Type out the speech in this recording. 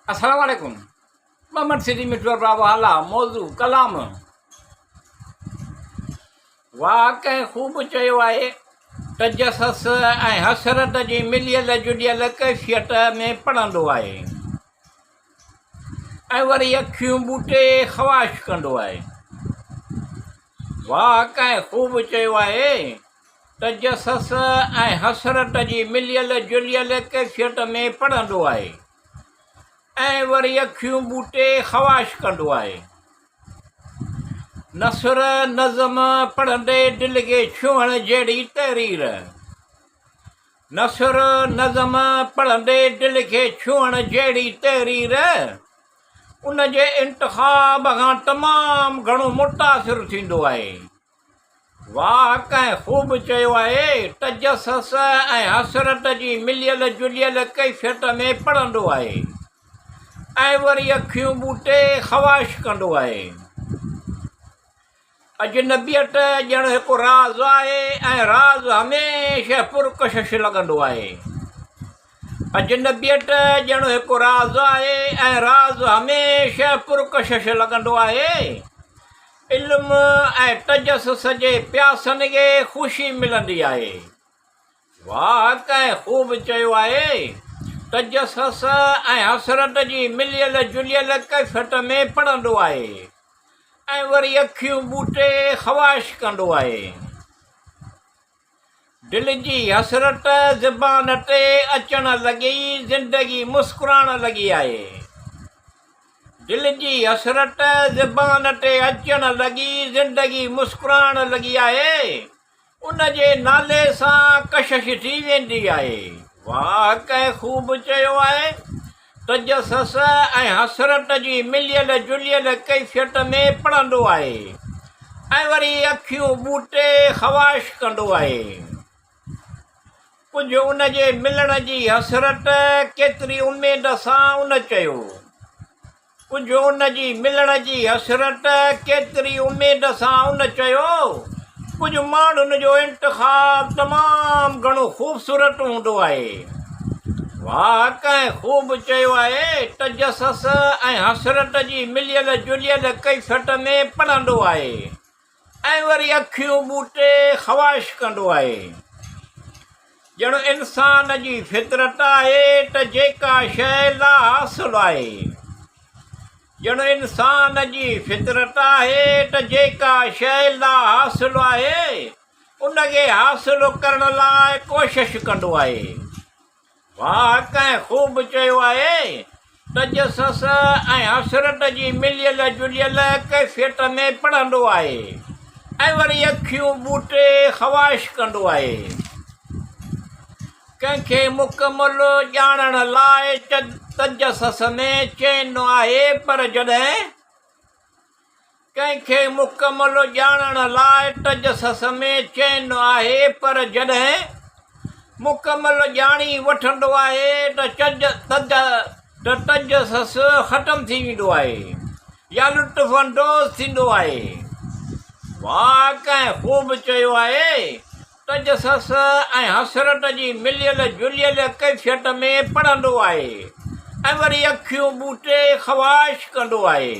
अस्सलाम वालेकुम। मोहम्मद सिद्दीक़ मिठुर बाबा मौज़ू कलाम वाह कंहिं ख़ूब चयो आहे तजसस ऐं हसरत जी मिलियल जुड़ियल कैफ़ियत में पढ़ंदो आहे ऐं वरी अखियूं ॿूटे ख़वाश कंदो आहे। वाह कंहिं ख़ूब चयो आहे तजसस ऐं हसरत जी मिलियल जुड़ियल कैफ़ियत में पढ़ंदो आहे ऐं वरी अखियूं ॿूटे ख़वाश कंदो आहे। नसुर नज़म पढ़ंदे दिलि खे छुहण जहिड़ी तहरीर, नसुर नज़म पढ़ंदे दिलि खे छुहण जहिड़ी तहरीर उन जे इंतिख़ाब खां तमामु घणो मुतासिर थींदो आहे। वाह कंहिं ख़ूब चयो आहे तजसस ऐं हसरत जी मिलियल जुड़ियल कैफ़ियत में पढ़ंदो आहे ऐं वरी अखियूं ॿूटे ख़वाश कंदो आहे। अजनबियत ॼण हिकु राज़ आहे ऐं राज़ हमेशह पुरकशिश लॻंदो आहे। अजनबियत ॼण हिकु राज़ आहे ऐं राज़ हमेशह पुरकशिश लॻंदो आहे। इल्मु ऐं तजसस जे प्यासनि खे ख़ुशी मिलंदी आहे। वाह कंहिं ख़ूब चयो आहे तजसस ऐं हसरत जी मिलियल जुड़ियल कैफ़ियत में पढ़ंदो आहे ऐं वरी अखियूं ॿूटे ख़वाश कंदो आहे। दिलि जी हसरत ज़बान ते अचण लॻी ज़िंदगी मुस्कुराइण लॻी आहे। दिलि जी हसरत ज़बान ते अचण लॻी ज़िंदगी मुस्कुराइण लॻी आहे। उन जे नाले सां कशिश थी वेंदी आहे। वाह कंहिं ख़ूब चयो आहे तजसस ऐं हसरत जी मिलियल जुड़ियल कैफ़ियत में पढ़ंदो आहे ऐं वरी अखियूं ॿूटे ख़वाश कंदो आहे। कुझु उन जे मिलण जी हसरत केतिरी उमेद सां उन चयो, कुझु उन जी मिलण जी हसरत केतिरी उमेद सां उन चयो। कुझु माण्हुनि जो इंतिख़ाब तमामु घणो ख़ूबसूरत हूंदो आहे। वाह कंहिं ख़ूब चयो आहे तजसस ऐं हसरत जी मिलियल जुड़ियल कैफ़ियत में पढ़ंदो आहे ऐं वरी अखियूं ॿूटे ख़वाश कंदो आहे। ॼण इंसान जी फितरत आहे त जेका शइ लाहासिल आहे, ॼण इंसान जी फितरत आहे त जेका शइ लाहासिल आहे उनखे हासिल करण लाइ कोशिशि कंदो आहे। वाह कंहिं ख़ूब चयो आहे तजसस ऐं हसरत जी मिलियल जुड़ियल कैफ़ियत में पढ़ंदो आहे ऐं वरी अखियूं ॿूटे ख़वाश कंदो आहे। कंहिंखे मुकमल ॼाणण लाइ तजसस में चैन आहे, पर जॾहिं कंहिंखे मुकमल ॼाणण लाइ तजसस में चैन आहे, पर जॾहिं मुकमल ॼाणी वठंदो आहे त तजसस ख़तमु थी वेंदो आहे या लुत्फ़ अंदोज़ थींदो आहे। वाह कंहिं ख़ूब चयो आहे तजसस ऐं हसरत जी मिलियल जुड़ियल कैफ़ियत में पढ़ंदो आहे ऐं वरी अखियूं ॿूटे ख़वाश कंदो आहे।